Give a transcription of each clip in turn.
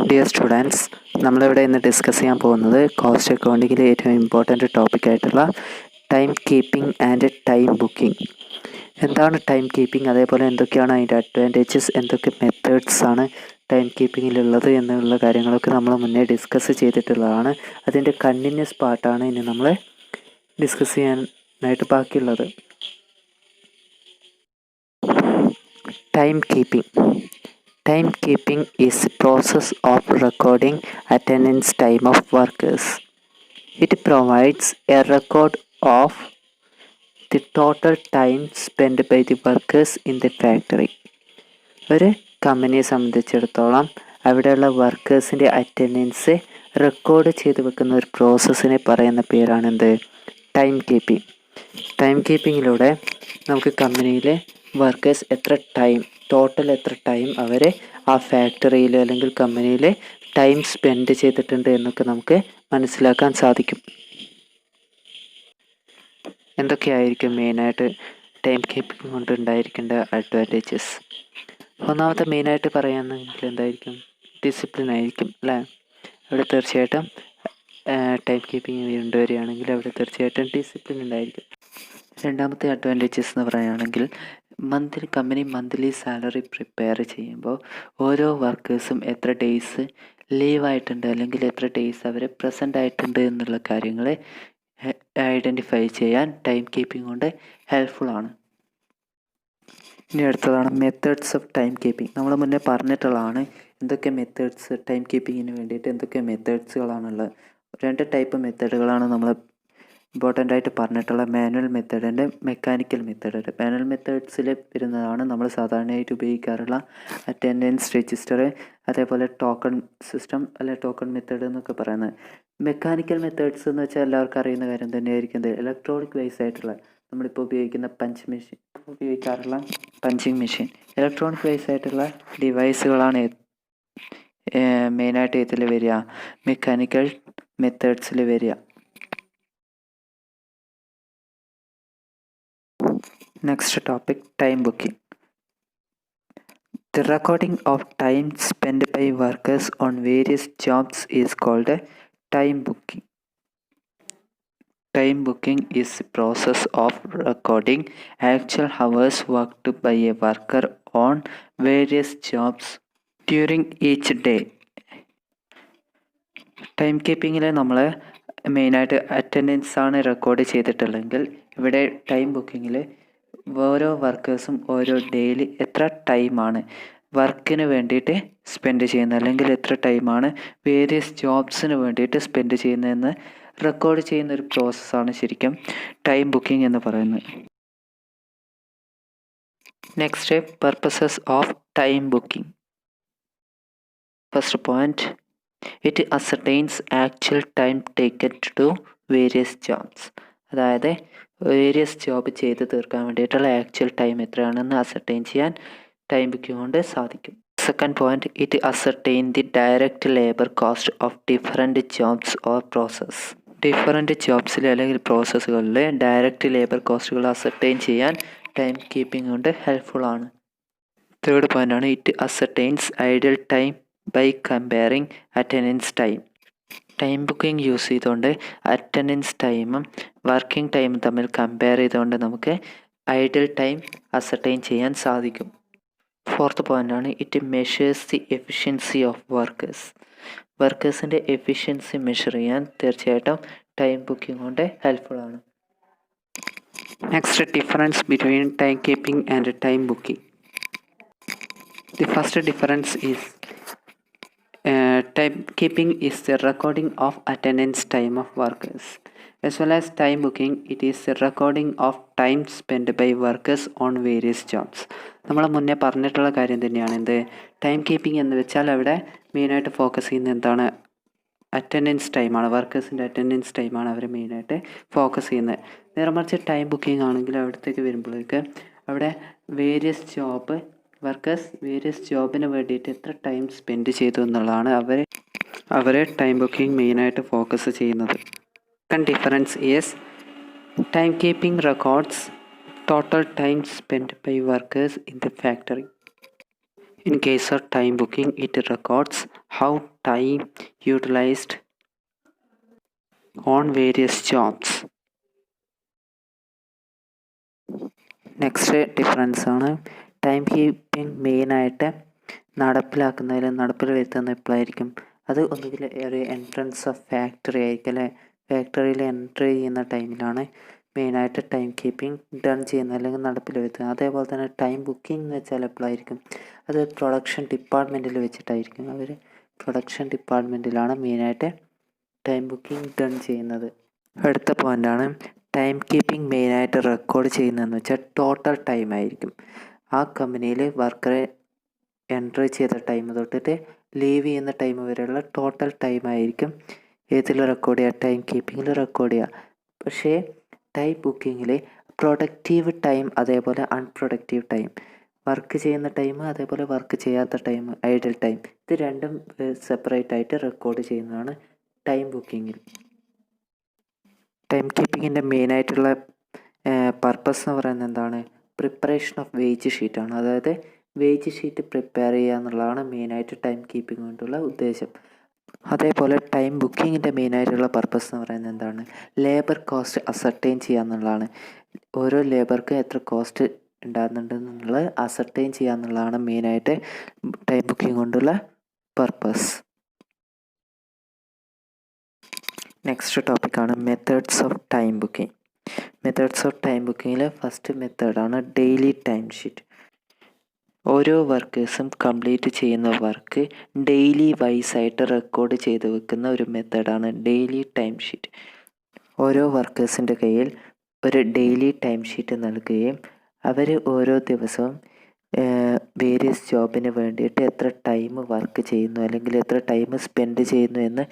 Dear students, നമ്മളിവിടെ ഇന്ന് discuss ചെയ്യാൻ പോകുന്നത് കോസ്റ്റ് അക്കൗണ്ടിങ്ങിലെ ഏറ്റവും ഇമ്പോർട്ടൻ്റ് ടോപ്പിക്കായിട്ടുള്ള time keeping and time booking. എന്താണ് ടൈം കീപ്പിംഗ്, അതേപോലെ എന്തൊക്കെയാണ് അതിൻ്റെ അഡ്വാൻറ്റേജസ്, എന്തൊക്കെ മെത്തേഡ്സ് ആണ് ടൈം കീപ്പിങ്ങിലുള്ളത് എന്നുള്ള കാര്യങ്ങളൊക്കെ നമ്മൾ മുന്നേ ഡിസ്കസ് ചെയ്തിട്ടുള്ളതാണ്. അതിൻ്റെ കണ്ടിന്യൂസ് പാർട്ടാണ് ഇനി നമ്മൾ ഡിസ്കസ് ചെയ്യാനായിട്ട് ബാക്കിയുള്ളത്. Time keeping. Time keeping is the process of recording attendance time of workers. It provides a record of the total time spent by the workers in the factory. ഒരു കമ്പനിയെ സംബന്ധിച്ചിടത്തോളം അവിടെയുള്ള വർക്കേഴ്സിൻ്റെ അറ്റൻഡൻസ് റെക്കോർഡ് ചെയ്ത് വെക്കുന്ന ഒരു പ്രോസസ്സിനെ പറയുന്ന പേരാണെന്ത്? Time keeping. ടൈം കീപ്പിങ്ങിലൂടെ നമുക്ക് കമ്പനിയിലെ വർക്കേഴ്സ് ടോട്ടൽ എത്ര ടൈം അവർ ആ ഫാക്ടറിയിൽ അല്ലെങ്കിൽ കമ്പനിയിൽ ടൈം സ്പെൻഡ് ചെയ്തിട്ടുണ്ട് എന്നൊക്കെ നമുക്ക് മനസ്സിലാക്കാൻ സാധിക്കും. എന്തൊക്കെയായിരിക്കും മെയിനായിട്ട് ടൈം കീപ്പിംഗ് കൊണ്ട് ഉണ്ടായിരിക്കേണ്ട അഡ്വാൻറ്റേജസ്? ഒന്നാമത്തെ മെയിനായിട്ട് പറയുകയാണെങ്കിൽ എന്തായിരിക്കും? ഡിസിപ്ലിൻ ആയിരിക്കും, അല്ലേ? അവിടെ തീർച്ചയായിട്ടും ടൈം കീപ്പിംഗ് കൊണ്ടുവരികയാണെങ്കിൽ അവിടെ തീർച്ചയായിട്ടും ഡിസിപ്ലിൻ ഉണ്ടായിരിക്കും. രണ്ടാമത്തെ അഡ്വാൻറ്റേജസ് എന്ന് പറയുകയാണെങ്കിൽ കമ്പനി മന്ത്ലി സാലറി പ്രിപ്പയർ ചെയ്യുമ്പോൾ ഓരോ വർക്കേഴ്സും എത്ര ഡേയ്സ് ലീവായിട്ടുണ്ട് അല്ലെങ്കിൽ എത്ര ഡേയ്സ് അവർ പ്രസൻ്റ് ആയിട്ടുണ്ട് എന്നുള്ള കാര്യങ്ങൾ ഐഡൻറ്റിഫൈ ചെയ്യാൻ ടൈം കീപ്പിംഗ് കൊണ്ട് ഹെൽപ്ഫുള്ളാണ്. ഇനി അടുത്തതാണ് മെത്തേഡ്സ് ഓഫ് ടൈം കീപ്പിംഗ്. നമ്മൾ മുന്നേ പറഞ്ഞിട്ടുള്ളതാണ് എന്തൊക്കെ മെത്തേഡ്സ് ടൈം കീപ്പിങ്ങിന് വേണ്ടിയിട്ട് എന്തൊക്കെ മെത്തേഡ്സുകളാണുള്ളത്. 2 ടൈപ്പ് മെത്തേഡുകളാണ് നമ്മൾ ഇമ്പോർട്ടൻ്റ് ആയിട്ട് പറഞ്ഞിട്ടുള്ള manual method and mechanical method. Manual മെത്തേഡ്സിൽ വരുന്നതാണ് നമ്മൾ സാധാരണയായിട്ട് ഉപയോഗിക്കാറുള്ള അറ്റൻഡൻസ് രജിസ്റ്റർ, അതേപോലെ ടോക്കൺ സിസ്റ്റം അല്ലെ ടോക്കൺ മെത്തേഡ് എന്നൊക്കെ പറയുന്നത്. മെക്കാനിക്കൽ മെത്തേഡ്സ് എന്ന് വെച്ചാൽ എല്ലാവർക്കും അറിയുന്ന കാര്യം തന്നെയായിരിക്കും. ഇലക്ട്രോണിക് വൈസ് ആയിട്ടുള്ള നമ്മളിപ്പോൾ ഉപയോഗിക്കുന്ന പഞ്ചിങ് മെഷീൻ ഇലക്ട്രോണിക് വൈസ് ആയിട്ടുള്ള ഡിവൈസുകളാണ് മെയിനായിട്ട് ഇതിൽ വരിക, മെക്കാനിക്കൽ മെത്തേഡ്സിൽ വരിക. Next topic, time booking. The recording of time spent by workers on various jobs is called time booking. Time booking is the process of recording actual hours worked by a worker on various jobs during each day. Time കീപ്പിങ്ങിൽ നമ്മൾ മെയിനായിട്ട് attendance ആണ് record ചെയ്തിട്ടുള്ളതെങ്കിൽ ഇവിടെ time ബുക്കിങ്ങിൽ ഓരോ വർക്കേഴ്സും ഓരോ daily എത്ര ടൈമാണ് വർക്കിന് വേണ്ടിയിട്ട് സ്പെൻഡ് ചെയ്യുന്നത് അല്ലെങ്കിൽ എത്ര ടൈമാണ് വേരിയസ് ജോബ്സിന് വേണ്ടിയിട്ട് സ്പെൻഡ് ചെയ്യുന്നതെന്ന് റെക്കോർഡ് ചെയ്യുന്ന ഒരു പ്രോസസ്സാണ് ശരിക്കും ടൈം ബുക്കിംഗ് എന്ന് പറയുന്നത്. Next, purposes of time booking. First point, it ascertains actual time taken to do various jobs. അതായത് വേരിയസ് ജോബ് ചെയ്ത് തീർക്കാൻ വേണ്ടിയിട്ടുള്ള ആക്ച്വൽ ടൈം എത്രയാണെന്ന് അസർടെയിൻ ചെയ്യാൻ ടൈം ബുക്കിംഗ് കൊണ്ട് സാധിക്കും. Second point, it ascertain the direct labour cost of different jobs or process. Different ജോബ്സിൽ അല്ലെങ്കിൽ പ്രോസസ്സുകളിൽ ഡയറക്റ്റ് ലേബർ കോസ്റ്റുകൾ അസർടെയിൻ ചെയ്യാൻ ടൈം കീപ്പിംഗ് കൊണ്ട് ഹെൽപ്ഫുള്ളാണ്. തേർഡ് പോയിൻ്റാണ്, it ascertains ideal time by comparing attendance time. Time booking use ചെയ്തുകൊണ്ട് അറ്റൻഡൻസ് ടൈമും working ടൈമും തമ്മിൽ കമ്പയർ ചെയ്തുകൊണ്ട് നമുക്ക് ഐഡിയൽ ടൈം അസർടെയിൻ ചെയ്യാൻ സാധിക്കും. ഫോർത്ത് പോയിൻ്റാണ്, it measures the efficiency of workers. വർക്കേഴ്സിൻ്റെ എഫിഷ്യൻസി മെഷർ ചെയ്യാൻ തീർച്ചയായിട്ടും ടൈം ബുക്കിംഗ് കൊണ്ട് ഹെൽപ്ഫുള്ളാണ്. Next, difference between time keeping and time booking. The first difference is time keeping is the recording of attendance time of workers, as well as time booking it is the recording of time spent by workers on various jobs. നമ്മൾ മുന്നേ പറഞ്ഞിട്ടുള്ള കാര്യം തന്നെയാണ് എന്ത് time keeping എന്ന് വെച്ചാൽ അവിടെ മെയിനായിട്ട് ഫോക്കസ് ചെയ്യുന്നത് എന്താണ്? അറ്റൻഡൻസ് ടൈമാണ്, വർക്കേഴ്സിൻ്റെ അറ്റൻഡൻസ് ടൈമാണ് അവർ മെയിനായിട്ട് ഫോക്കസ് ചെയ്യുന്നത്. നേരെ മറിച്ച് ടൈം ബുക്കിംഗ് ആണെങ്കിൽ അവിടത്തേക്ക് വരുമ്പോഴേക്ക് അവിടെ വേരിയസ് ജോബിന് വേണ്ടിയിട്ട് എത്ര ടൈം സ്പെൻഡ് ചെയ്തു എന്നുള്ളതാണ് അവരെ ടൈം ബുക്കിംഗ് മെയിനായിട്ട് ഫോക്കസ് ചെയ്യുന്നത്. Second difference is time keeping records total time spend by workers in the factory. In case of time booking, it records how time utilized on various jobs. Next difference ആണ് time keeping മെയിനായിട്ട് നടപ്പിൽ വരുത്തുന്ന എപ്പോഴായിരിക്കും? അത് ഒന്നുകിൽ ഒരു entrance of factory ആയിരിക്കും അല്ലെ, ഫാക്ടറിയിൽ എൻട്രി ചെയ്യുന്ന ടൈമിലാണ് മെയിനായിട്ട് ടൈം കീപ്പിംഗ് ഡൺ ചെയ്യുന്നത് അല്ലെങ്കിൽ നടപ്പിൽ വരുത്തുന്നത്. അതേപോലെ തന്നെ ടൈം ബുക്കിംഗ് എന്ന് വെച്ചാൽ എപ്പോഴായിരിക്കും? അത് പ്രൊഡക്ഷൻ ഡിപ്പാർട്ട്മെൻറ്റിൽ വെച്ചിട്ടായിരിക്കും. അവർ പ്രൊഡക്ഷൻ ഡിപ്പാർട്ട്മെൻറ്റിലാണ് മെയിനായിട്ട് ടൈം ബുക്കിംഗ് ഡൺ ചെയ്യുന്നത്. അടുത്ത പോയിൻ്റാണ് ടൈം കീപ്പിംഗ് മെയിനായിട്ട് റെക്കോർഡ് ചെയ്യുന്നതെന്ന് വെച്ചാൽ ടോട്ടൽ ടൈം ആയിരിക്കും. ആ കമ്പനിയിൽ വർക്കറെ എൻട്രി ചെയ്ത ടൈം തൊട്ടിട്ട് ലീവ് ചെയ്യുന്ന ടൈം വരെയുള്ള ടോട്ടൽ ടൈം ആയിരിക്കും ഏതിൽ റെക്കോർഡ് ചെയ്യുക? ടൈം കീപ്പിങ്ങിൽ റെക്കോർഡ് ചെയ്യുക. പക്ഷേ ടൈം ബുക്കിങ്ങിൽ പ്രൊഡക്റ്റീവ് ടൈം അതേപോലെ അൺപ്രൊഡക്റ്റീവ് ടൈം, വർക്ക് ചെയ്യുന്ന ടൈം അതേപോലെ വർക്ക് ചെയ്യാത്ത ടൈം, ഐഡൽ ടൈം, ഇത് രണ്ടും സെപ്പറേറ്റ് ആയിട്ട് റെക്കോർഡ് ചെയ്യുന്നതാണ് ടൈം ബുക്കിങ്ങിൽ. ടൈം കീപ്പിങ്ങിൻ്റെ മെയിനായിട്ടുള്ള പർപ്പസ് എന്ന് പറയുന്നത് എന്താണ്? പ്രിപ്പറേഷൻ ഓഫ് വേജ് ഷീറ്റാണ്. അതായത് വേജ് ഷീറ്റ് പ്രിപ്പയർ ചെയ്യുക എന്നുള്ളതാണ് മെയിനായിട്ട് ടൈം കീപ്പിംഗ് കൊണ്ടുള്ള ഉദ്ദേശം. അതേപോലെ ടൈം ബുക്കിങ്ങിൻ്റെ മെയിനായിട്ടുള്ള പർപ്പസ് എന്ന് പറയുന്നത് എന്താണ്? ലേബർ കോസ്റ്റ് അസർട്ടൈൻ ചെയ്യുക എന്നുള്ളതാണ്. ഓരോ ലേബർക്ക് എത്ര കോസ്റ്റ് ഉണ്ടാകുന്നുണ്ടെന്നുള്ളത് അസർട്ടൈൻ ചെയ്യുക എന്നുള്ളതാണ് മെയിനായിട്ട് ടൈം ബുക്കിംഗ് കൊണ്ടുള്ള പർപ്പസ്. നെക്സ്റ്റ് ടോപ്പിക്കാണ് methods of time booking. Methods of time ബുക്കിങ്ങിൽ ഫസ്റ്റ് മെത്തേഡാണ് ഡെയിലി ടൈം ഷീറ്റ്. ഓരോ വർക്കേഴ്സും കംപ്ലീറ്റ് ചെയ്യുന്ന വർക്ക് ഡെയിലി വൈസായിട്ട് റെക്കോർഡ് ചെയ്ത് വെക്കുന്ന ഒരു മെത്തേഡാണ് ഡെയിലി ടൈം ഷീറ്റ്. ഓരോ വർക്കേഴ്സിൻ്റെ കയ്യിൽ ഒരു ഡെയിലി ടൈം ഷീറ്റ് നൽകുകയും അവർ ഓരോ ദിവസവും വേരിയസ് ജോബിന് വേണ്ടിയിട്ട് എത്ര ടൈം വർക്ക് ചെയ്യുന്നു അല്ലെങ്കിൽ എത്ര ടൈം സ്പെൻഡ് ചെയ്യുന്നു എന്ന്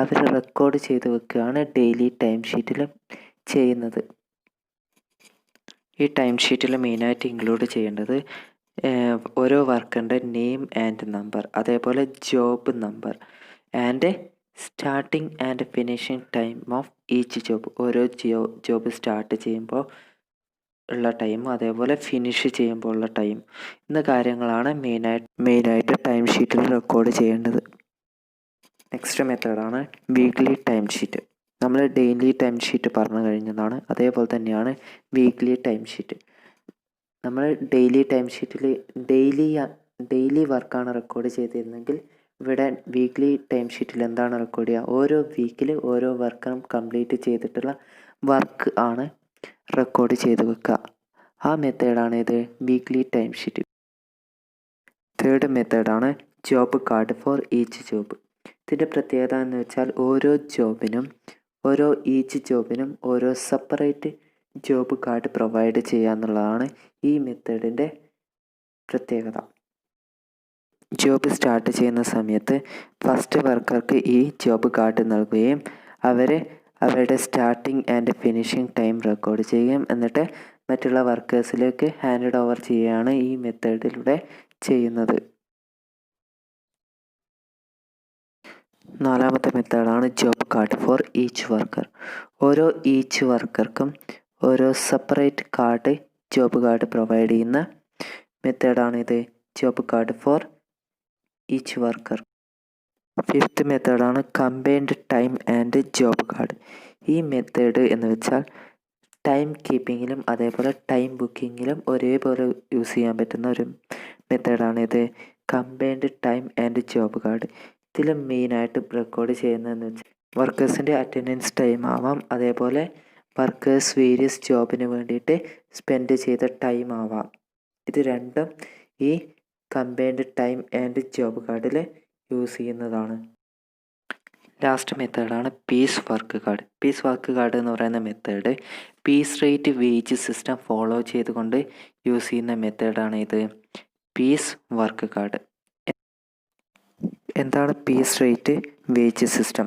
അവർ റെക്കോർഡ് ചെയ്ത് വെക്കുകയാണ് ഡെയിലി ടൈം ഷീറ്റിൽ ചെയ്യുന്നത്. ഈ ടൈം ഷീറ്റിൽ മെയിനായിട്ട് ഇൻക്ലൂഡ് ചെയ്യേണ്ടത് ഓരോ വർക്കറിൻ്റെ നെയിം ആൻഡ് നമ്പർ, അതേപോലെ job number and starting and finishing time of each job. ഓരോ ജോബ് സ്റ്റാർട്ട് ചെയ്യുമ്പോൾ ഉള്ള ടൈം അതേപോലെ ഫിനിഷ് ചെയ്യുമ്പോൾ ഉള്ള ടൈം എന്ന കാര്യങ്ങളാണ് മെയിനായിട്ട് ടൈം ഷീറ്റിൽ റെക്കോർഡ് ചെയ്യേണ്ടത്. നെക്സ്റ്റ് മെത്തേഡാണ് വീക്ക്ലി ടൈം ഷീറ്റ്. നമ്മൾ ഡെയിലി ടൈം ഷീറ്റ് പറഞ്ഞു കഴിഞ്ഞതാണ്, അതേപോലെ തന്നെയാണ് വീക്ക്ലി ടൈം ഷീറ്റ്. നമ്മൾ ഡെയിലി ടൈം ഷീറ്റിൽ ഡെയിലി വർക്കാണ് റെക്കോർഡ് ചെയ്തിരുന്നെങ്കിൽ ഇവിടെ വീക്ക്ലി ടൈം ഷീറ്റിൽ എന്താണ് റെക്കോർഡ് ചെയ്യുക? ഓരോ വീക്കിൽ ഓരോ വർക്കറും കംപ്ലീറ്റ് ചെയ്തിട്ടുള്ള വർക്ക് ആണ് റെക്കോർഡ് ചെയ്ത് വെക്കുക. ആ മെത്തേഡാണ് ഇത് വീക്ക്ലി ടൈം ഷീറ്റ്. തേർഡ് മെത്തേഡാണ് job card for each job. ഇതിൻ്റെ പ്രത്യേകത എന്ന് വെച്ചാൽ ഈച്ച് ജോബിനും ഓരോ സെപ്പറേറ്റ് ജോബ് കാർഡ് പ്രൊവൈഡ് ചെയ്യുക എന്നുള്ളതാണ് ഈ മെത്തേഡിൻ്റെ പ്രത്യേകത. ജോബ് സ്റ്റാർട്ട് ചെയ്യുന്ന സമയത്ത് ഫസ്റ്റ് വർക്കർക്ക് ഈ ജോബ് കാർഡ് നൽകുകയും അവരുടെ starting and finishing time record ചെയ്യുകയും എന്നിട്ട് മറ്റുള്ള വർക്കേഴ്സിലേക്ക് ഹാൻഡ് ഓവർ ചെയ്യുകയാണ് ഈ മെത്തേഡിലൂടെ ചെയ്യുന്നത്. നാലാമത്തെ മെത്തേഡാണ് job card for each worker. ഓരോ ഈച്ച് വർക്കർക്കും ഓരോ separate card job card provide ചെയ്യുന്ന മെത്തേഡാണിത്, job card for each worker. Fifth മെത്തേഡാണ് combined time and job card. ഈ മെത്തേഡ് എന്ന് വെച്ചാൽ ടൈം കീപ്പിങ്ങിലും അതേപോലെ ടൈം ബുക്കിങ്ങിലും ഒരേപോലെ യൂസ് ചെയ്യാൻ പറ്റുന്ന ഒരു മെത്തേഡാണിത്, combined time and job card. ഇതിൽ മെയിനായിട്ട് റെക്കോർഡ് ചെയ്യുന്നതെന്ന് വെച്ചാൽ വർക്കേഴ്സിൻ്റെ അറ്റൻഡൻസ് ടൈം ആവാം, അതേപോലെ വർക്കേഴ്സ് വേരിയസ് ജോബിന് വേണ്ടിയിട്ട് സ്പെൻഡ് ചെയ്ത ടൈം ആവാം. ഇത് രണ്ടും ഈ കമ്പൈൻഡ് ടൈം ആൻഡ് ജോബ് കാർഡിൽ യൂസ് ചെയ്യുന്നതാണ്. ലാസ്റ്റ് മെത്തേഡാണ് piece work card. Piece work card എന്ന് പറയുന്ന method piece rate wage system follow ചെയ്തുകൊണ്ട് യൂസ് ചെയ്യുന്ന മെത്തേഡാണ് ഇത്, പീസ് വർക്ക് കാർഡ്. എന്താണ് പീസ് റേറ്റ് വേജ് സിസ്റ്റം?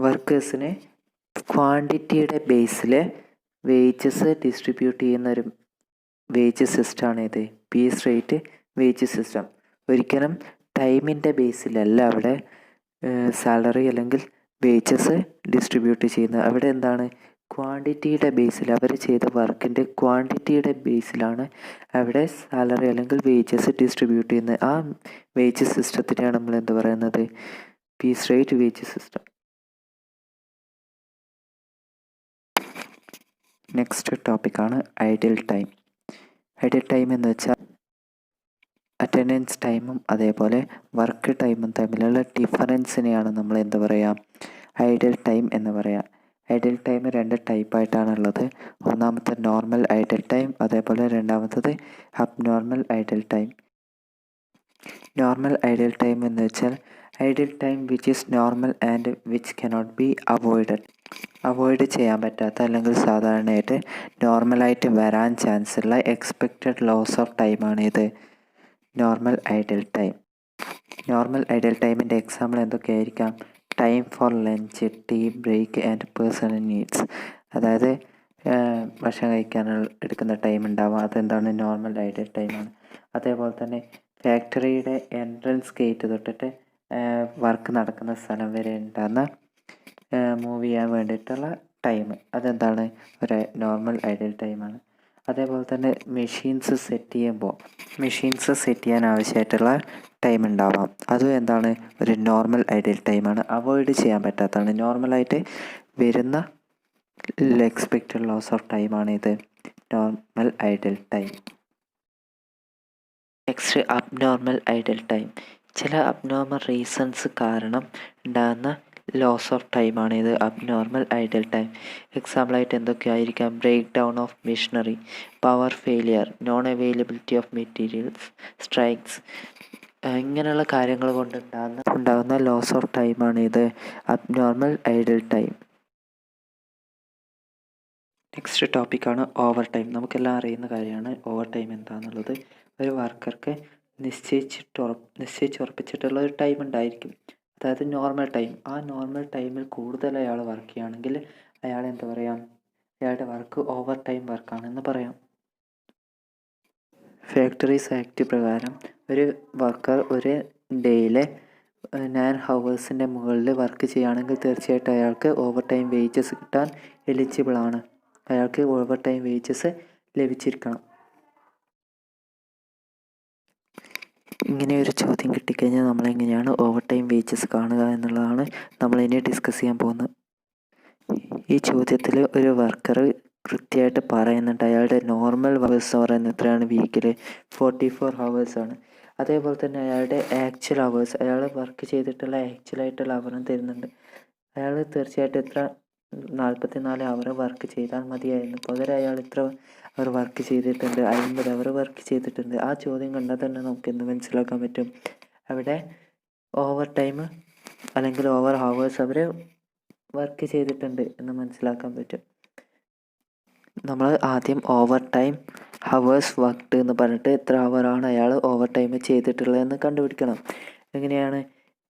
വർക്കേഴ്സിന് ക്വാണ്ടിറ്റിയുടെ ബേസിൽ വേജസ് ഡിസ്ട്രിബ്യൂട്ട് ചെയ്യുന്ന ഒരു വേജ് സിസ്റ്റമാണ് ഇത്, പീസ് റേറ്റ് വേജ് സിസ്റ്റം. ഒരിക്കലും ടൈമിൻ്റെ ബേസിലല്ല അവിടെ സാലറി അല്ലെങ്കിൽ വേജസ് ഡിസ്ട്രിബ്യൂട്ട് ചെയ്യുന്നത്. അവിടെ എന്താണ് ക്വാണ്ടിറ്റിയുടെ ബേസിൽ അവർ ചെയ്ത വർക്കിൻ്റെ ക്വാണ്ടിറ്റിയുടെ ബേസിലാണ് അവിടെ സാലറി അല്ലെങ്കിൽ വേജസ് ഡിസ്ട്രിബ്യൂട്ട് ചെയ്യുന്നത്. ആ വേജസ് സിസ്റ്റത്തിനെയാണ് നമ്മൾ എന്ത് പറയുന്നത്? Piece rate wages system. Next ടോപ്പിക്കാണ് ഐഡിയൽ ടൈം. ഐഡിയൽ ടൈം എന്ന് വെച്ചാൽ അറ്റൻഡൻസ് ടൈമും അതേപോലെ വർക്ക് ടൈമും തമ്മിലുള്ള ഡിഫറൻസിനെയാണ് നമ്മൾ എന്ത് പറയുക? ഐഡിയൽ ടൈം എന്ന് പറയുക. Ideal time 2 ടൈപ്പായിട്ടാണുള്ളത്. ഒന്നാമത്തെ നോർമൽ ഐഡിയൽ ടൈം, അതേപോലെ രണ്ടാമത്തത് abnormal ideal time. Normal ideal time എന്ന് വെച്ചാൽ ideal time which is normal and which cannot be avoid ചെയ്യാൻ പറ്റാത്ത അല്ലെങ്കിൽ സാധാരണയായിട്ട് നോർമലായിട്ട് വരാൻ ചാൻസ് ഉള്ള എക്സ്പെക്റ്റഡ് ലോസ് ഓഫ് ടൈമാണ് ഇത് normal ideal time. Normal ideal ടൈമിൻ്റെ എക്സാമ്പിൾ എന്തൊക്കെയായിരിക്കാം? Time for lunch, tea break and personal needs. അതായത് ഭക്ഷണം കഴിക്കാൻ എടുക്കുന്ന ടൈം ഉണ്ടാവും, അതെന്താണ്? നോർമൽ ഐഡിയൽ ടൈമാണ്. അതേപോലെ തന്നെ ഫാക്ടറിയുടെ എൻട്രൻസ് ഗേറ്റ് തൊട്ടിട്ട് വർക്ക് നടക്കുന്ന സ്ഥലം വരെ ഉണ്ടാകുന്ന മൂവ് ചെയ്യാൻ വേണ്ടിയിട്ടുള്ള ടൈം, അതെന്താണ്? ഒരു നോർമൽ ഐഡിയൽ ടൈമാണ്. അതേപോലെ തന്നെ മെഷീൻസ് സെറ്റ് ചെയ്യാൻ ആവശ്യമായിട്ടുള്ള ടൈം ഉണ്ടാവാം, അതും എന്താണ്? ഒരു നോർമൽ ഐഡിയൽ ടൈമാണ്. അവോയ്ഡ് ചെയ്യാൻ പറ്റാത്തതാണ്. നോർമലായിട്ട് വരുന്ന എക്സ്പെക്റ്റഡ് ലോസ് ഓഫ് ടൈമാണ് ഇത് normal ideal time. Next abnormal ideal time. ചില അബ്നോർമൽ റീസൺസ് കാരണം ഉണ്ടാകുന്ന ലോസ് ഓഫ് ടൈമാണ് ഇത് അബ്നോർമൽ ഐഡിയൽ ടൈം. എക്സാമ്പിളായിട്ട് എന്തൊക്കെയായിരിക്കാം? Breakdown of machinery, power failure, non availability of materials, strikes, ഇങ്ങനെയുള്ള കാര്യങ്ങൾ കൊണ്ട് ഉണ്ടാകുന്ന ലോസ് ഓഫ് ടൈമാണ് ഇത് അബ്നോർമൽ ഐഡിയൽ ടൈം. നെക്സ്റ്റ് ടോപ്പിക്കാണ് ഓവർ ടൈം. നമുക്കെല്ലാം അറിയുന്ന കാര്യമാണ് ഓവർ ടൈം എന്താണെന്നുള്ളത്. ഒരു വർക്കർക്ക് നിശ്ചയിച്ചുറപ്പിച്ചിട്ടുള്ള ഒരു ടൈം ഉണ്ടായിരിക്കും, അതായത് നോർമൽ ടൈം. ആ നോർമൽ ടൈമിൽ കൂടുതൽ അയാൾ വർക്ക് ചെയ്യുകയാണെങ്കിൽ അയാൾ എന്താ പറയുക? അയാളുടെ വർക്ക് ഓവർ ടൈം വർക്കാണെന്ന് പറയാം. ഫാക്ടറീസ് ആക്ട് പ്രകാരം ഒരു വർക്കർ ഒരു ഡേയിലെ 9 ഹവേഴ്സിൻ്റെ മുകളിൽ വർക്ക് ചെയ്യുകയാണെങ്കിൽ തീർച്ചയായിട്ടും അയാൾക്ക് ഓവർ ടൈം വേജസ് കിട്ടാൻ എലിജിബിളാണ്. അയാൾക്ക് ഓവർ ടൈം വേജസ് ലഭിച്ചിരിക്കണം. ഇങ്ങനെ ഒരു ചോദ്യം കിട്ടിക്കഴിഞ്ഞാൽ നമ്മളെങ്ങനെയാണ് ഓവർ ടൈം വേജസ് കാണുക എന്നുള്ളതാണ് നമ്മളിനി ഡിസ്കസ് ചെയ്യാൻ പോകുന്നത്. ഈ ചോദ്യത്തിൽ ഒരു വർക്കർ കൃത്യമായിട്ട് പറയുന്നുണ്ട് അയാളുടെ നോർമൽ ഹവേഴ്സ് എന്ന് പറയുന്നത് എത്രയാണ്? വീക്കിൽ 44 ഹവേഴ്സാണ്. അതേപോലെ തന്നെ അയാളുടെ ആക്ച്വൽ ഹവേഴ്സ്, അയാൾ വർക്ക് ചെയ്തിട്ടുള്ള ആക്ച്വലായിട്ടുള്ള അവറും തരുന്നുണ്ട്. അയാൾ തീർച്ചയായിട്ടും എത്ര 44 അവർ വർക്ക് ചെയ്താൽ മതിയായിരുന്നു, പകരം അയാൾ എത്ര അവർ വർക്ക് ചെയ്തിട്ടുണ്ട്? 50 അവർ വർക്ക് ചെയ്തിട്ടുണ്ട്. ആ ചോദ്യം കണ്ടാൽ തന്നെ നമുക്ക് എന്ത് മനസ്സിലാക്കാൻ പറ്റും? അവിടെ ഓവർ ടൈം അല്ലെങ്കിൽ ഓവർ ഹവേഴ്സ് അവർ വർക്ക് ചെയ്തിട്ടുണ്ട് എന്ന് മനസ്സിലാക്കാൻ പറ്റും. നമ്മൾ ആദ്യം ഓവർ ടൈം ഹവേഴ്സ് വർക്ക്ഡ് എന്ന് പറഞ്ഞിട്ട് എത്ര ഹവറാണ് അയാൾ ഓവർ ടൈം ചെയ്തിട്ടുള്ളതെന്ന് കണ്ടുപിടിക്കണം. എങ്ങനെയാണ്?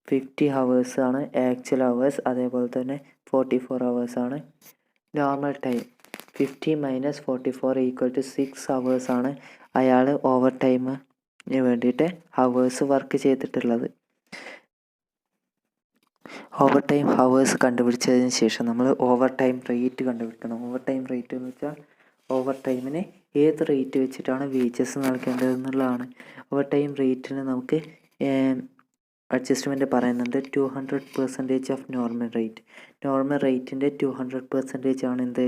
50 ഹവേഴ്സാണ് ആക്ച്വൽ ഹവേഴ്സ്, അതേപോലെ തന്നെ 44 ഹവേഴ്സാണ് നോർമൽ ടൈം. 50 - 44 = 6 ഹവേഴ്സാണ് അയാൾ ഓവർ ടൈമിന് വേണ്ടിയിട്ട് ഹവേഴ്സ് വർക്ക് ചെയ്തിട്ടുള്ളത്. ഓവർ ടൈം ഹവേഴ്സ് കണ്ടുപിടിച്ചതിന് ശേഷം നമ്മൾ ഓവർ ടൈം റേറ്റ് കണ്ടുപിടിക്കണം. ഓവർ ടൈം റേറ്റ് എന്ന് വെച്ചാൽ ഓവർ ടൈമിന് ഏത് റേറ്റ് വെച്ചിട്ടാണ് വേജസ് നൽകേണ്ടതെന്നുള്ളതാണ്. ഓവർ ടൈം റേറ്റിന് നമുക്ക് അഡ്ജസ്റ്റ്മെൻറ്റ് പറയുന്നുണ്ട്. 200% ഓഫ് നോർമൽ റേറ്റ്. നോർമൽ റേറ്റിൻ്റെ 200% ആണ് എന്ത്?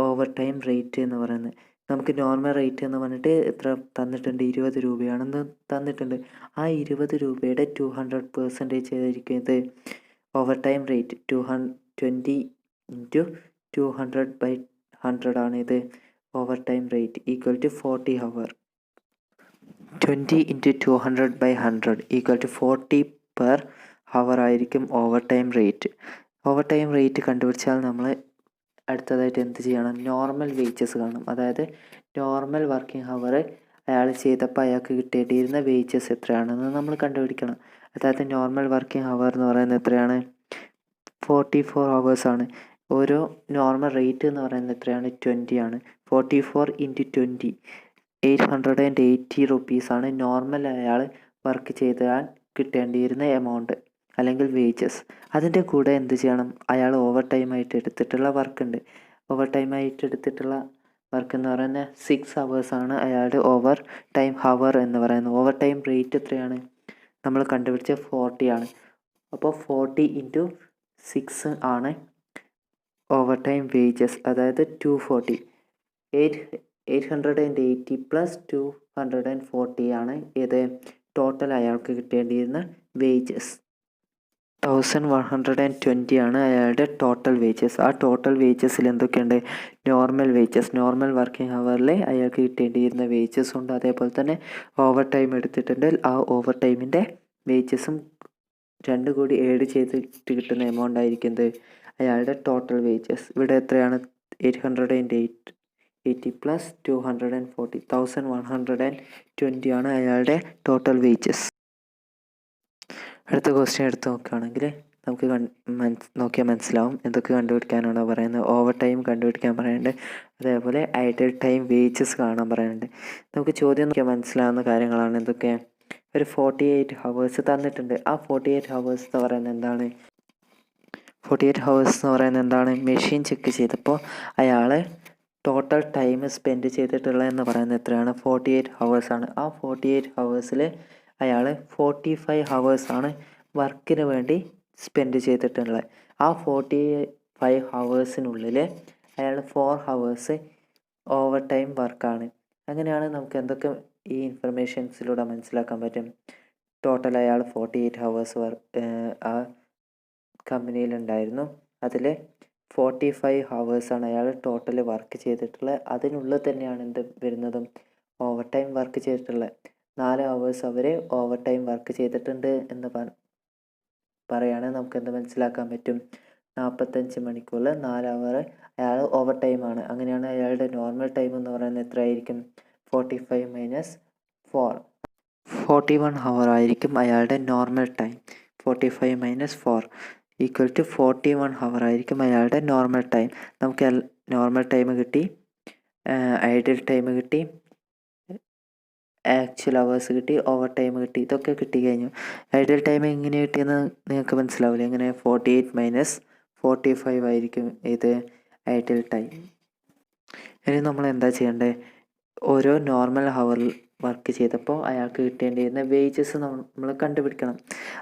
ഓവർ ടൈം റേറ്റ് എന്ന് പറയുന്നത്. നമുക്ക് നോർമൽ റേറ്റ് എന്ന് പറഞ്ഞിട്ട് എത്ര തന്നിട്ടുണ്ട്? 20 രൂപയാണെന്ന് തന്നിട്ടുണ്ട്. ആ 20 രൂപയുടെ 200% ആയിരിക്കും ഇത് ഓവർ ടൈം റേറ്റ്. 20 × 200/100 ആണ് ഇത് overtime rate = 40 hour. 20 × 200/100 = 40 per hour ആയിരിക്കും overtime rate. Overtime rate കണ്ടുപിടിച്ചാൽ നമ്മൾ അടുത്തതായിട്ട് എന്ത് ചെയ്യണം? നോർമൽ വേജസ് കാണും. അതായത് നോർമൽ വർക്കിംഗ് ഹവർ അയാൾ ചെയ്തപ്പോൾ അയാൾക്ക് കിട്ടേണ്ടിയിരുന്ന വേജസ് എത്രയാണെന്ന് നമ്മൾ കണ്ടുപിടിക്കണം. അതായത് നോർമൽ വർക്കിംഗ് ഹവർ എന്ന് പറയുന്നത് എത്രയാണ്? 44 ഹവേഴ്സാണ്. ഓരോ നോർമൽ റേറ്റ് എന്ന് പറയുന്നത് എത്രയാണ്? 20 ആണ്. 44 × 20 880 റുപ്പീസാണ് നോർമൽ അയാൾ വർക്ക് ചെയ്താൽ കിട്ടേണ്ടിയിരുന്ന എമൗണ്ട് അല്ലെങ്കിൽ വേജസ്. അതിൻ്റെ കൂടെ എന്ത് ചെയ്യണം? അയാൾ ഓവർ ടൈമായിട്ട് എടുത്തിട്ടുള്ള വർക്ക് ഉണ്ട്. ഓവർ ടൈം ആയിട്ട് എടുത്തിട്ടുള്ള വർക്ക് എന്ന് പറയുന്നത് 6 hours ആണ് അയാളുടെ ഓവർ ടൈം ഹവർ എന്ന് പറയുന്നത്. ഓവർ ടൈം റേറ്റ് എത്രയാണ് നമ്മൾ കണ്ടുപിടിച്ച 40 ആണ്. അപ്പോൾ 40 × 6 ആണ് ഓവർ ടൈം വേജസ്, അതായത് 240. 880 + 240 ആണ് ഇത് ടോട്ടൽ അയാൾക്ക് കിട്ടേണ്ടിയിരുന്ന വേജസ്. 1120 ആണ് അയാളുടെ ടോട്ടൽ വേജസ്. ആ ടോട്ടൽ വേജസിൽ എന്തൊക്കെയുണ്ട്? നോർമൽ വേജസ്, നോർമൽ വർക്കിംഗ് ഹവറിൽ അയാൾക്ക് കിട്ടേണ്ടിയിരുന്ന വേജസ് ഉണ്ട്. അതേപോലെ തന്നെ ഓവർ ടൈം എടുത്തിട്ടുണ്ട്. ആ ഓവർ ടൈമിൻ്റെ വേജസും രണ്ടും കൂടി ആഡ് ചെയ്തിട്ട് കിട്ടുന്ന എമൗണ്ട് ആയിരിക്കുന്നത് അയാളുടെ ടോട്ടൽ വേജസ്. ഇവിടെ എത്രയാണ്? 880 + 240, 1120 ആണ് അയാളുടെ ടോട്ടൽ വേജസ്. അടുത്ത ക്വസ്റ്റ്യൻ എടുത്ത് നോക്കുകയാണെങ്കിൽ നമുക്ക് നോക്കിയാൽ മനസ്സിലാവും എന്തൊക്കെ കണ്ടുപിടിക്കാനാണോ പറയുന്നത്. ഓവർ ടൈം കണ്ടുപിടിക്കാൻ പറയുന്നുണ്ട്, അതേപോലെ ഐഡൽ ടൈം വേജസ് കാണാൻ പറയുന്നുണ്ട്. നമുക്ക് ചോദ്യം നോക്കിയാൽ മനസ്സിലാവുന്ന കാര്യങ്ങളാണ് എന്തൊക്കെ. ഒരു 48 hours തന്നിട്ടുണ്ട്. ആ 48 hours എന്ന് പറയുന്നത് എന്താണ്? 48 hours എന്ന് പറയുന്നത് എന്താണ്? മെഷീൻ ചെക്ക് ചെയ്തപ്പോൾ അയാൾ ടോട്ടൽ ടൈം സ്പെൻഡ് ചെയ്തിട്ടുള്ളതെന്ന് പറയുന്നത് എത്രയാണ്? 48 hours ആണ്. ആ 48 hours അയാൾ 45 hours ആണ് വർക്കിന് വേണ്ടി സ്പെൻഡ് ചെയ്തിട്ടുള്ളത്. ആ 45 hours-നുള്ളിൽ അയാൾ 4 hours ഓവർ ടൈം വർക്കാണ്. അങ്ങനെയാണ് നമുക്ക് എന്തൊക്കെ ഈ ഇൻഫർമേഷൻസിലൂടെ മനസ്സിലാക്കാൻ പറ്റും. ടോട്ടൽ അയാൾ 48 hours വർക്ക് ആ കമ്പനിയിലുണ്ടായിരുന്നു. അതിൽ 45 hours ആണ് അയാൾ ടോട്ടൽ വർക്ക് ചെയ്തിട്ടുള്ളത്. അതിനുള്ളിൽ തന്നെയാണ് എന്ത് വരുന്നതും? ഓവർ ടൈം വർക്ക് ചെയ്തിട്ടുള്ളത്. 4 hours അവർ ഓവർ ടൈം വർക്ക് ചെയ്തിട്ടുണ്ട് എന്ന് പറയുകയാണെങ്കിൽ നമുക്ക് എന്ത് മനസ്സിലാക്കാൻ പറ്റും? 45 മണിക്കൂറിൽ 4 hour അയാൾ ഓവർ ടൈമാണ്. അങ്ങനെയാണ് അയാളുടെ നോർമൽ ടൈം എന്ന് പറയുന്നത് എത്രയായിരിക്കും? 45 - 4, 41 hour ആയിരിക്കും അയാളുടെ നോർമൽ ടൈം. 45 - 4 = 41 hour ആയിരിക്കും അയാളുടെ നോർമൽ ടൈം. നമുക്ക് നോർമൽ ടൈം കിട്ടി, ഐഡിയൽ ടൈം കിട്ടി, ആക്ച്വൽ അവേഴ്സ് കിട്ടി, ഓവർ ടൈം കിട്ടി. ഇതൊക്കെ കിട്ടിക്കഴിഞ്ഞു. ഐഡിയൽ ടൈം എങ്ങനെ കിട്ടിയെന്ന് നിങ്ങൾക്ക് മനസ്സിലാവില്ല. എങ്ങനെ? 48 - 45 ആയിരിക്കും ഇത് ഐഡിയൽ ടൈം. ഇനി നമ്മൾ എന്താ ചെയ്യേണ്ടത്? ഓരോ നോർമൽ ഹവറിൽ വർക്ക് ചെയ്തപ്പോൾ അയാൾക്ക് കിട്ടേണ്ടിയിരുന്ന വേജസ് നമ്മൾ കണ്ടുപിടിക്കണം.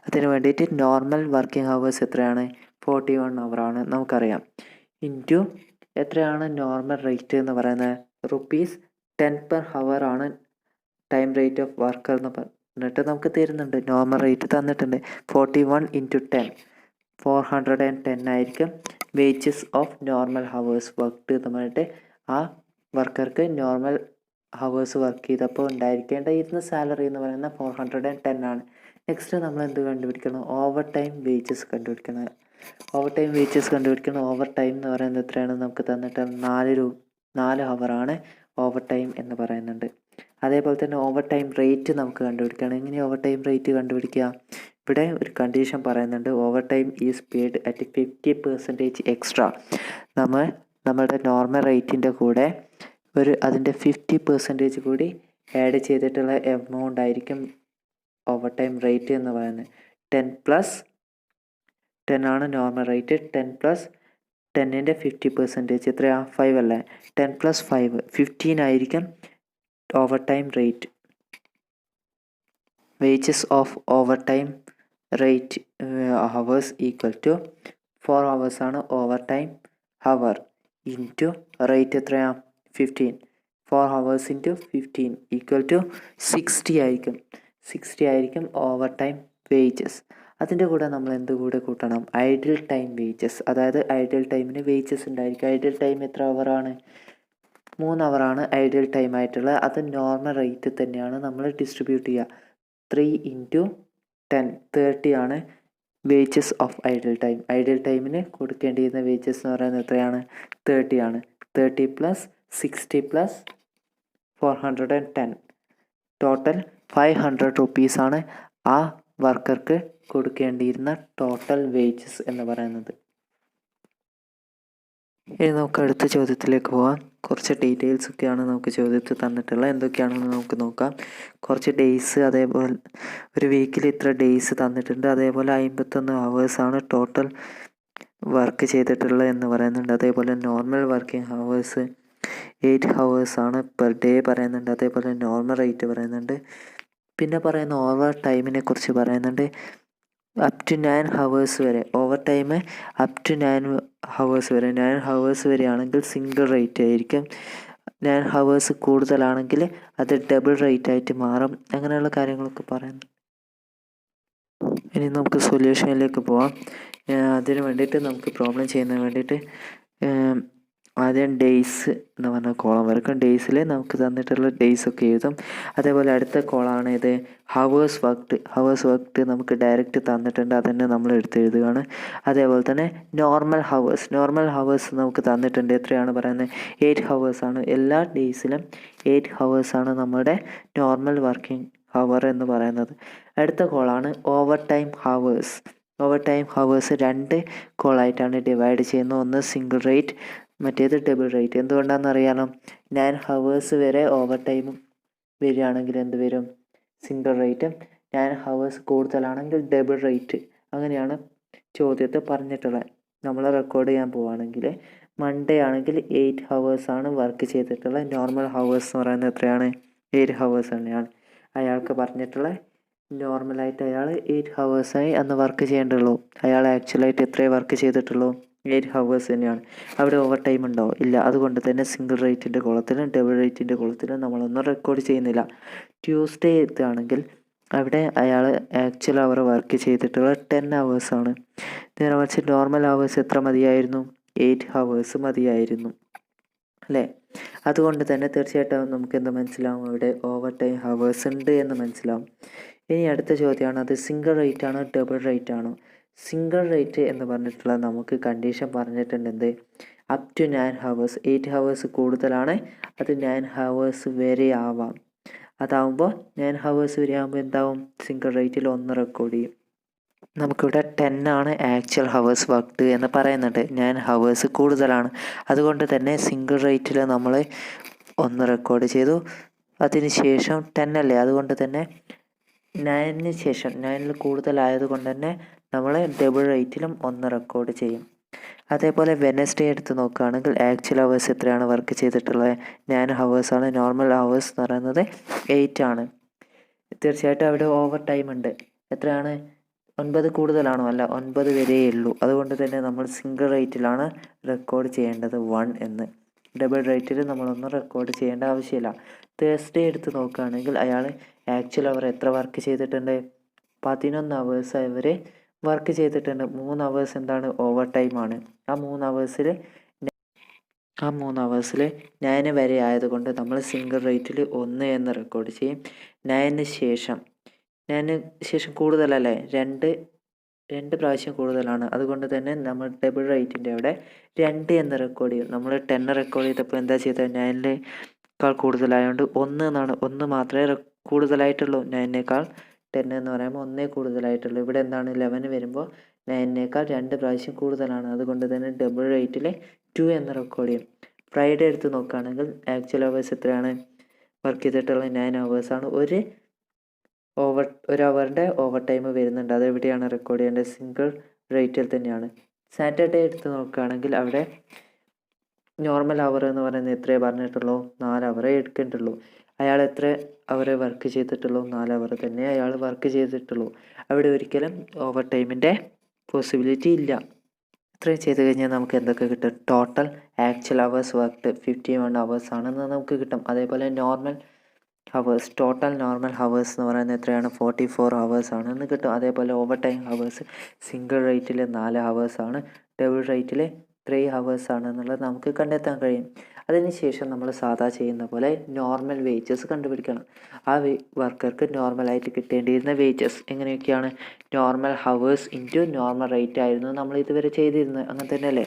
അതിന് വേണ്ടിയിട്ട് നോർമൽ വർക്കിംഗ് ഹവേഴ്സ് എത്രയാണ്? 41 hour ആണ് നമുക്കറിയാം. ഇൻറ്റു എത്രയാണ് നോർമൽ റേറ്റ് എന്ന് പറയുന്നത്? ₹10 per hour ആണ് ടൈം റേറ്റ് ഓഫ് വർക്കർ എന്ന് പറഞ്ഞിട്ട് നമുക്ക് തരുന്നുണ്ട്. നോർമൽ റേറ്റ് തന്നിട്ടുണ്ട്. 41 × 10, 410 ആയിരിക്കും wages of normal hours worked എന്ന് പറഞ്ഞിട്ട് ആ വർക്കർക്ക് നോർമൽ ഹവേഴ്സ് വർക്ക് ചെയ്തപ്പോൾ ഉണ്ടായിരിക്കേണ്ടിയിരുന്ന സാലറി എന്ന് പറയുന്നത് 410 ആണ്. നെക്സ്റ്റ് നമ്മൾ എന്ത് കണ്ടുപിടിക്കണം? ഓവർ ടൈം വേജസ് കണ്ടുപിടിക്കണം. ഓവർ ടൈം വേജസ് കണ്ടുപിടിക്കണം. ഓവർ ടൈം എന്ന് പറയുന്നത് എത്രയാണ് നമുക്ക് തന്നിട്ട്? 4 hour ആണ് ഓവർ ടൈം എന്ന് പറയുന്നുണ്ട്. അതേപോലെ തന്നെ ഓവർ ടൈം റേറ്റ് നമുക്ക് കണ്ടുപിടിക്കണം. എങ്ങനെ ഓവർ ടൈം റേറ്റ് കണ്ടുപിടിക്കുക? ഇവിടെ ഒരു കണ്ടീഷൻ പറയുന്നുണ്ട്. Over time is paid at 50% extra. നമ്മളുടെ നോർമൽ റേറ്റിൻ്റെ കൂടെ അതിൻ്റെ 50% കൂടി ആഡ് ചെയ്തിട്ടുള്ള എമൗണ്ട് ആയിരിക്കും ഓവർ ടൈം റേറ്റ് എന്ന് പറയുന്നത്. 10 + 10 ആണ് നോർമൽ റേറ്റ്. 10 + 10ൻ്റെ 50% എത്രയാണ്? 5 അല്ലേ? 10 + 5 15 ആയിരിക്കും overtime rate. Wages of overtime rate hours = 4 hours ആണ് overtime hour into rate എത്രയാണ്? 15. 4 hours × 15 = 60 ആയിരിക്കും. 60 ആയിരിക്കും ഓവർ ടൈം വേജസ്. അതിൻ്റെ കൂടെ നമ്മൾ എന്ത് കൂടെ കൂട്ടണം? Ideal time wages. അതായത് ഐഡിയൽ ടൈമിന് വേജസ് ഉണ്ടായിരിക്കും. ഐഡിയൽ ടൈം എത്ര അവറാണ്? 3 hour ആണ് ഐഡിയൽ ടൈം ആയിട്ടുള്ളത്. അത് നോർമൽ റേറ്റ് തന്നെയാണ് നമ്മൾ ഡിസ്ട്രിബ്യൂട്ട് ചെയ്യുക. 3 × 10, 30 ആണ് wages of ideal time. Ideal ടൈമിന് കൊടുക്കേണ്ടിയിരുന്ന വേജസ് എന്ന് പറയുന്നത് എത്രയാണ്? 30 ആണ്. 30 + 60 + 410 ടോട്ടൽ 500 rupees ആണ് ആ വർക്കർക്ക് കൊടുക്കേണ്ടിയിരുന്ന ടോട്ടൽ വേജസ് എന്ന് പറയുന്നത്. ഇനി നമുക്ക് അടുത്ത ചോദ്യത്തിലേക്ക് പോകാം. കുറച്ച് ഡീറ്റെയിൽസ് ഒക്കെയാണ് നമുക്ക് ചോദ്യത്തിൽ തന്നിട്ടുള്ളത്. എന്തൊക്കെയാണെന്ന് നമുക്ക് നോക്കാം. കുറച്ച് ഡേയ്സ്, അതേപോലെ ഒരു വീക്കിൽ ഇത്ര ഡേയ്സ് തന്നിട്ടുണ്ട്. അതേപോലെ 51 hours ആണ് ടോട്ടൽ വർക്ക് ചെയ്തിട്ടുള്ളത് എന്ന് പറയുന്നുണ്ട്. അതേപോലെ നോർമൽ വർക്കിംഗ് ഹവേഴ്സ് 8 ഹവേഴ്സാണ് പെർ ഡേ പറയുന്നുണ്ട്. അതേപോലെ നോർമൽ റേറ്റ് പറയുന്നുണ്ട്. പിന്നെ പറയുന്ന ഓവർ ടൈമിനെ കുറിച്ച് പറയുന്നുണ്ട്. അപ് ടു 9 ഹവേഴ്സ് വരെ overtime up to 9 hours വരെ 9 ഹവേഴ്സ് വരെയാണെങ്കിൽ സിംഗിൾ റേറ്റ് ആയിരിക്കും. 9 ഹവേഴ്സ് കൂടുതലാണെങ്കിൽ അത് ഡബിൾ റേറ്റ് ആയിട്ട് മാറും. അങ്ങനെയുള്ള കാര്യങ്ങളൊക്കെ പറയുന്നു. ഇനി നമുക്ക് സൊല്യൂഷനിലേക്ക് പോവാം. അതിന് വേണ്ടിയിട്ട് നമുക്ക് പ്രോബ്ലം ചെയ്യുന്നതിന് വേണ്ടിയിട്ട് ആദ്യം ഡേയ്സ് എന്ന് പറഞ്ഞ കോളം വരക്കും. ഡേയ്സിൽ നമുക്ക് തന്നിട്ടുള്ള ഡേയ്സ് ഒക്കെ എഴുതും. അതേപോലെ അടുത്ത കോളാണ് ഇത് ഹവേഴ്സ് വർക്ക്ഡ് നമുക്ക് ഡയറക്റ്റ് തന്നിട്ടുണ്ട്, അതന്നെ നമ്മൾ എഴുതുകയാണ്. അതേപോലെ തന്നെ നോർമൽ ഹവേഴ്സ് നമുക്ക് തന്നിട്ടുണ്ട്. എത്രയാണ് പറയുന്നത്? 8 ഹവേഴ്സാണ്. എല്ലാ ഡേയ്സിലും 8 ഹവേഴ്സാണ് നമ്മുടെ നോർമൽ വർക്കിംഗ് ഹവർ എന്ന് പറയുന്നത്. അടുത്ത കോളാണ് ഓവർ ടൈം ഹവേഴ്സ് 2 കോളായിട്ടാണ് ഡിവൈഡ് ചെയ്യുന്നത്. ഒന്ന് സിംഗിൾ റേറ്റ്, മറ്റേത് ഡബിൾ റേറ്റ്. എന്തുകൊണ്ടാണെന്ന് അറിയാലോ? 9 ഹവേഴ്സ് വരെ ഓവർ ടൈം വരികയാണെങ്കിൽ എന്ത് വരും? Single rate. 9 ഹവേഴ്സ് കൂടുതലാണെങ്കിൽ ഡബിൾ റേറ്റ്. അങ്ങനെയാണ് ചോദ്യത്തെ പറഞ്ഞിട്ടുള്ളത്. നമ്മൾ റെക്കോർഡ് ചെയ്യാൻ പോവുകയാണെങ്കിൽ മൺഡേ ആണെങ്കിൽ 8 ഹവേഴ്സാണ് വർക്ക് ചെയ്തിട്ടുള്ളത്. നോർമൽ ഹവേഴ്സ് എന്ന് പറയുന്നത് എത്രയാണ്? 8 ഹവേഴ്സ് തന്നെയാണ്. അയാൾക്ക് പറഞ്ഞിട്ടുള്ള നോർമലായിട്ട് അയാൾ 8 ഹവേഴ്സായി അന്ന് വർക്ക് ചെയ്യേണ്ടുള്ളൂ. അയാൾ ആക്ച്വലായിട്ട് എത്രയേ വർക്ക് ചെയ്തിട്ടുള്ളൂ? 8 ഹവേഴ്സ് തന്നെയാണ്. അവിടെ ഓവർ ടൈം ഉണ്ടോ? ഇല്ല. അതുകൊണ്ട് തന്നെ സിംഗിൾ റേറ്റിൻ്റെ കോളത്തിലും ഡബിൾ റേറ്റിൻ്റെ കോളത്തിലും നമ്മളൊന്നും റെക്കോർഡ് ചെയ്യുന്നില്ല. ട്യൂസ്ഡേ എത്തുകയാണെങ്കിൽ അവിടെ അയാൾ ആക്ച്വൽ അവർ വർക്ക് ചെയ്തിട്ടുള്ളത് 10 ഹവേഴ്സാണ്. നേരെ മറിച്ച് നോർമൽ ഹവേഴ്സ് എത്ര മതിയായിരുന്നു? 8 ഹവേഴ്സ് മതിയായിരുന്നു, അല്ലേ? അതുകൊണ്ട് തന്നെ തീർച്ചയായിട്ടും നമുക്ക് എന്ത് മനസ്സിലാവും? ഇവിടെ ഓവർ ടൈം ഹവേഴ്സ് ഉണ്ട് എന്ന് മനസ്സിലാവും. ഇനി അടുത്ത ചോദ്യമാണ്, അത് സിംഗിൾ റേറ്റ് ആണോ ഡബിൾ റേറ്റ് ആണോ? സിംഗിൾ റേറ്റ് എന്ന് പറഞ്ഞിട്ടുള്ളത് നമുക്ക് കണ്ടീഷൻ പറഞ്ഞിട്ടുണ്ട്. എന്ത്? Up to 9 hours. 8 ഹവേഴ്സ് കൂടുതലാണ്, അത് 9 ഹവേഴ്സ് വരെ ആവാം. അതാവുമ്പോൾ 9 ഹവേഴ്സ് വരെ ആകുമ്പോൾ എന്താവും? സിംഗിൾ റേറ്റിൽ 1 റെക്കോർഡ് ചെയ്യും. നമുക്കിവിടെ 10 ആണ് ആക്ച്വൽ ഹവേഴ്സ് വർക്ക്ഡ് എന്ന് പറയുന്നുണ്ട്. 9 ഹവേഴ്സ് കൂടുതലാണ്. അതുകൊണ്ട് തന്നെ സിംഗിൾ റേറ്റിൽ നമ്മൾ 1 റെക്കോർഡ് ചെയ്തു. അതിന് ശേഷം 10 അല്ലേ, അതുകൊണ്ട് തന്നെ 9ന് ശേഷം 9ൽ കൂടുതലായത് കൊണ്ട് തന്നെ നമ്മൾ ഡബിൾ റേറ്റിലും 1 റെക്കോർഡ് ചെയ്യും. അതേപോലെ വെനസ്ഡേ എടുത്ത് നോക്കുകയാണെങ്കിൽ ആക്ച്വൽ ഹവേഴ്സ് എത്രയാണ് വർക്ക് ചെയ്തിട്ടുള്ളത്? 9 ഹവേഴ്സാണ്. നോർമൽ ഹവേഴ്സ് എന്ന് പറയുന്നത് 8 ആണ്. തീർച്ചയായിട്ടും അവിടെ ഓവർ ടൈം ഉണ്ട്. എത്രയാണ്? 9 കൂടുതലാണോ? അല്ല, 9 വരെയേ ഉള്ളൂ. അതുകൊണ്ട് തന്നെ നമ്മൾ സിംഗിൾ റേറ്റിലാണ് റെക്കോർഡ് ചെയ്യേണ്ടത് 1 എന്ന്. ഡബിൾ റേറ്റിൽ നമ്മളൊന്നും റെക്കോർഡ് ചെയ്യേണ്ട ആവശ്യമില്ല. തേഴ്സ്ഡേ എടുത്ത് നോക്കുകയാണെങ്കിൽ അയാൾ ആക്ച്വൽ അവർ എത്ര വർക്ക് ചെയ്തിട്ടുണ്ട്? 11 ഹവേഴ്സ് അവർ വർക്ക് ചെയ്തിട്ടുണ്ട്. 3 ഹവേഴ്സ് എന്താണ്? ഓവർ ടൈമാണ്. ആ 3 ഹവേഴ്സിൽ 9 വരെ ആയതുകൊണ്ട് നമ്മൾ സിംഗിൾ റേറ്റിൽ 1 എന്ന് റെക്കോർഡ് ചെയ്യും. 9ന് ശേഷം കൂടുതലല്ലേ? 2 പ്രാവശ്യം കൂടുതലാണ്. അതുകൊണ്ട് തന്നെ നമ്മൾ ഡബിൾ റേറ്റിൻ്റെ അവിടെ 2 എന്ന് റെക്കോർഡ് ചെയ്യും. നമ്മൾ 10 റെക്കോർഡ് ചെയ്തപ്പോൾ എന്താ ചെയ്തത്? 9നേക്കാൾ കൂടുതലായതുകൊണ്ട് 1 മാത്രമേ കൂടുതലായിട്ടുള്ളൂ. 9നേക്കാൾ 10 എന്ന് പറയുമ്പോൾ 1 കൂടുതലായിട്ടുള്ളൂ. ഇവിടെ എന്താണ്? 11 വരുമ്പോൾ 9നേക്കാൾ 2 പ്രാവശ്യം കൂടുതലാണ്. അതുകൊണ്ട് തന്നെ ഡബിൾ റേറ്റിൽ 2 എന്ന് റെക്കോർഡ് ചെയ്യും. ഫ്രൈഡേ എടുത്ത് നോക്കുകയാണെങ്കിൽ ആക്ച്വൽ ഹവേഴ്സ് എത്രയാണ് വർക്ക് ചെയ്തിട്ടുള്ളത്? 9 ഹവേഴ്സാണ്. ഒരു അവറിൻ്റെ ഓവർ ടൈം വരുന്നുണ്ട്. അതെവിടെയാണ് റെക്കോർഡ് ചെയ്യേണ്ടത്? സിംഗിൾ റേറ്റിൽ തന്നെയാണ്. സാറ്റർഡേ എടുത്ത് നോക്കുകയാണെങ്കിൽ അവിടെ നോർമൽ അവർ എന്ന് പറയുന്നത് എത്രയേ പറഞ്ഞിട്ടുള്ളൂ? 4 അവറേ എടുക്കേണ്ടുള്ളൂ. അയാൾ എത്ര അവർ വർക്ക് ചെയ്തിട്ടുള്ളൂ? 4 അവർ തന്നെ അയാൾ വർക്ക് ചെയ്തിട്ടുള്ളൂ. അവിടെ ഒരിക്കലും ഓവർ ടൈമിൻ്റെ പോസിബിലിറ്റി ഇല്ല. ഇത്രയും ചെയ്ത് കഴിഞ്ഞാൽ നമുക്ക് എന്തൊക്കെ കിട്ടും? Total actual hours worked 51 hours ആണെന്ന് നമുക്ക് കിട്ടും. അതേപോലെ ടോട്ടൽ നോർമൽ ഹവേഴ്സ് എന്ന് പറയുന്നത് എത്രയാണ്? 44 ഹവേഴ്സ് ആണെന്ന് കിട്ടും. അതേപോലെ ഓവർ ടൈം ഹവേഴ്സ് സിംഗിൾ റേറ്റിൽ 4 ഹവേഴ്സ് ആണ്, ഡബിൾ റേറ്റിൽ 3 ഹവേഴ്സ് ആണെന്നുള്ളത് നമുക്ക് കണ്ടെത്താൻ കഴിയും. അതിനുശേഷം നമ്മൾ സാധാ ചെയ്യുന്ന പോലെ നോർമൽ വേജസ് കണ്ടുപിടിക്കണം. ആ വർക്കർക്ക് നോർമലായിട്ട് കിട്ടേണ്ടിയിരുന്ന വേജസ് എങ്ങനെയൊക്കെയാണ്? Normal hours into normal rate ആയിരുന്നു നമ്മൾ ഇതുവരെ ചെയ്തിരുന്നത്. അങ്ങനെ തന്നെയല്ലേ?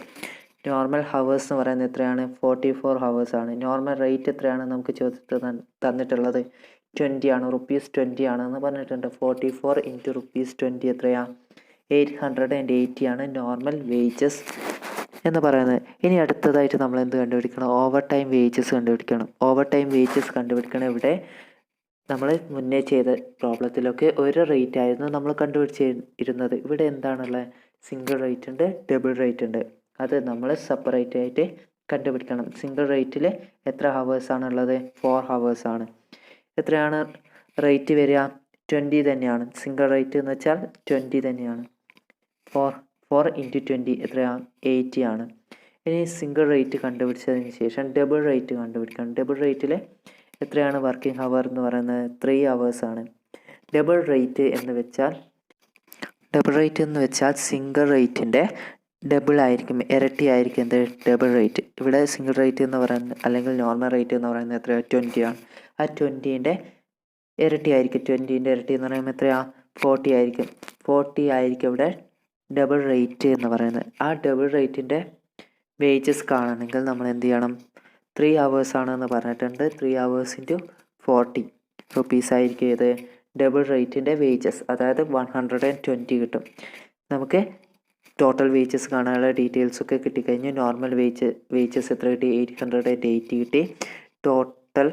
നോർമൽ ഹവേഴ്സ് എന്ന് പറയുന്നത് എത്രയാണ്? 44 ഹവേഴ്സ് ആണ്. നോർമൽ റേറ്റ് എത്രയാണ് നമുക്ക് ചോദ്യത്തിൽ തന്നിട്ടുള്ളത്? 20 ആണ്. ₹20 ആണെന്ന് പറഞ്ഞിട്ടുണ്ട്. 44 ഇൻറ്റു ₹20 എത്രയാണ്? 880 ആണ് നോർമൽ വേജസ് എന്ന് പറയുന്നത്. ഇനി അടുത്തതായിട്ട് നമ്മൾ എന്ത് കണ്ടുപിടിക്കണം? ഓവർ ടൈം വേജസ് കണ്ടുപിടിക്കണം. ഓവർ ടൈം വേജസ് കണ്ടുപിടിക്കണം. ഇവിടെ നമ്മൾ മുന്നേ ചെയ്ത പ്രോബ്ലത്തിലൊക്കെ ഒരു റേറ്റ് ആയിരുന്നു നമ്മൾ കണ്ടുപിടിച്ചിരുന്നത്. ഇവിടെ എന്താണുള്ളത്? സിംഗിൾ റേറ്റ് ഉണ്ട്, ഡബിൾ റേറ്റ് ഉണ്ട്. അത് നമ്മൾ സെപ്പറേറ്റ് ആയിട്ട് കണ്ടുപിടിക്കണം. സിംഗിൾ റേറ്റിൽ എത്ര ഹവേഴ്സാണുള്ളത്? 4 ഹവേഴ്സ് ആണ്. എത്രയാണ് റേറ്റ് വരിക? 20 തന്നെയാണ്. സിംഗിൾ റേറ്റ് എന്ന് വെച്ചാൽ 20 തന്നെയാണ്. 4 × 20 എത്രയാണ്? 80 ആണ്. ഇനി സിംഗിൾ റേറ്റ് കണ്ടുപിടിച്ചതിന് ശേഷം ഡബിൾ റേറ്റ് കണ്ടുപിടിക്കണം. ഡബിൾ റേറ്റിൽ എത്രയാണ് വർക്കിംഗ് ഹവർ എന്ന് പറയുന്നത്? 3 ഹവേഴ്സ് ആണ്. ഡബിൾ റേറ്റ് എന്ന് വെച്ചാൽ സിംഗിൾ റേറ്റിൻ്റെ ഡബിൾ ആയിരിക്കും, ഇരട്ടി ആയിരിക്കും എന്ത്? Double rate. ഇവിടെ സിംഗിൾ റേറ്റ് എന്ന് പറയുന്നത് അല്ലെങ്കിൽ നോർമൽ റേറ്റ് എന്ന് പറയുന്നത് എത്രയാണ്? 20 ആണ്. ആ 20ൻ്റെ ഇരട്ടി ആയിരിക്കും. 20ൻ്റെ ഇരട്ടി എന്ന് പറയുമ്പോൾ എത്രയാണ്? 40 ആയിരിക്കും. 40 ആയിരിക്കും ഇവിടെ ഡബിൾ റേറ്റ് എന്ന് പറയുന്നത്. ആ ഡബിൾ റേറ്റിൻ്റെ വേജസ് കാണണമെങ്കിൽ നമ്മൾ എന്ത് ചെയ്യണം? 3 ഹവേഴ്സ് ആണെന്ന് പറഞ്ഞിട്ടുണ്ട്. 3 ഹവേഴ്സ് × 40 റുപ്പീസ് ആയിരിക്കും ഇത് ഡബിൾ റേറ്റിൻ്റെ വേജസ്. അതായത് 120 കിട്ടും. നമുക്ക് ടോട്ടൽ വേജസ് കാണാനുള്ള ഡീറ്റെയിൽസൊക്കെ കിട്ടിക്കഴിഞ്ഞ് നോർമൽ വേജസ് എത്ര കിട്ടി? 880 കിട്ടി. ടോട്ടൽ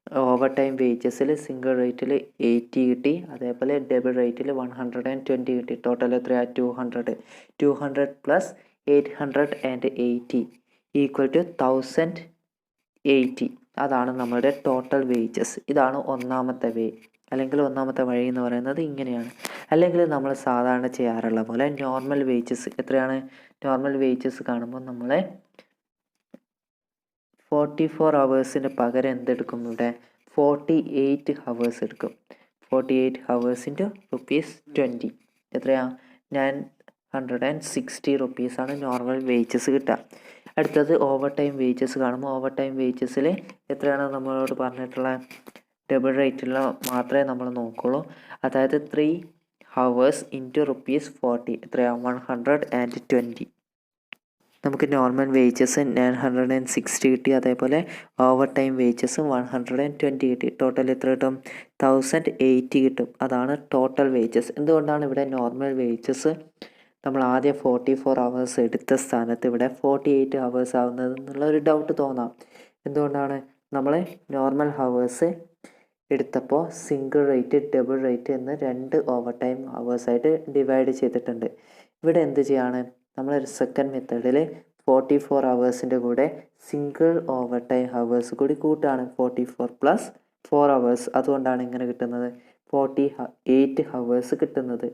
ഓവർ ടൈം വേജസിൽ സിംഗിൾ റേറ്റിൽ 80 കിട്ടി. അതേപോലെ ഡബിൾ റേറ്റിൽ 120 കിട്ടി. ടോട്ടൽ എത്രയാണ്? 200 പ്ലസ് 880 ഈക്വൽ ടു 1080. അതാണ് നമ്മുടെ ടോട്ടൽ വേജസ്. ഇതാണ് ഒന്നാമത്തെ അല്ലെങ്കിൽ ഒന്നാമത്തെ വഴി എന്ന് പറയുന്നത് ഇങ്ങനെയാണ്. അല്ലെങ്കിൽ നമ്മൾ സാധാരണ ചെയ്യാറുള്ള പോലെ നോർമൽ വേജസ് എത്രയാണ്? നോർമൽ വേജസ് കാണുമ്പോൾ നമ്മൾ 44 ഹവേഴ്സിന് പകരം എന്തെടുക്കും? ഇവിടെ 48 ഹവേഴ്സ് എടുക്കും. 48 ഹവേഴ്സ് × ₹20 എത്രയാണ്? 960 റുപ്പീസാണ് നോർമൽ വേജസ് കിട്ടുക. അടുത്തത് ഓവർ ടൈം വേജസ് കാണുമ്പോൾ ഓവർ ടൈം വേജസിൽ എത്രയാണ് നമ്മളോട് പറഞ്ഞിട്ടുള്ളത്? ഡബിൾ റേറ്റിൽ മാത്രമേ നമ്മൾ നോക്കുള്ളൂ. അതായത് 3 ഹവേഴ്സ് × ₹40 എത്രയാണ്? 120. നമുക്ക് നോർമൽ വേജസ് 960 കിട്ടി. അതേപോലെ ഓവർ ടൈം വേജസ് 120 കിട്ടി. ടോട്ടൽ എത്ര കിട്ടും? 1080 കിട്ടും. അതാണ് ടോട്ടൽ വേജസ്. എന്തുകൊണ്ടാണ് ഇവിടെ നോർമൽ വേജസ് നമ്മൾ ആദ്യം 44 ഹവേഴ്സ് എടുത്ത സ്ഥാനത്ത് ഇവിടെ 48 ഹവേഴ്സ് ആവുന്നത് എന്നുള്ള ഒരു ഡൗട്ട് തോന്നാം. എന്തുകൊണ്ടാണ്? നമ്മൾ നോർമൽ ഹവേഴ്സ് എടുത്തപ്പോൾ സിംഗിൾ റേറ്റ്, ഡബിൾ റേറ്റ് എന്ന് 2 ഓവർ ടൈം ഹവേഴ്സായിട്ട് ഡിവൈഡ് ചെയ്തിട്ടുണ്ട്. ഇവിടെ എന്ത് ചെയ്യാണ്? നമ്മൾ സെക്കൻഡ് മെത്തേഡിൽ 44 ഹവേഴ്സിൻ്റെ കൂടെ സിംഗിൾ ഓവർ ടൈം ഹവേഴ്സ് കൂടി കൂട്ടാണ്. 44 + 4 ഹവേഴ്സ്. അതുകൊണ്ടാണ് ഇങ്ങനെ കിട്ടുന്നത് 48 ഹവേഴ്സ് കിട്ടുന്നത്.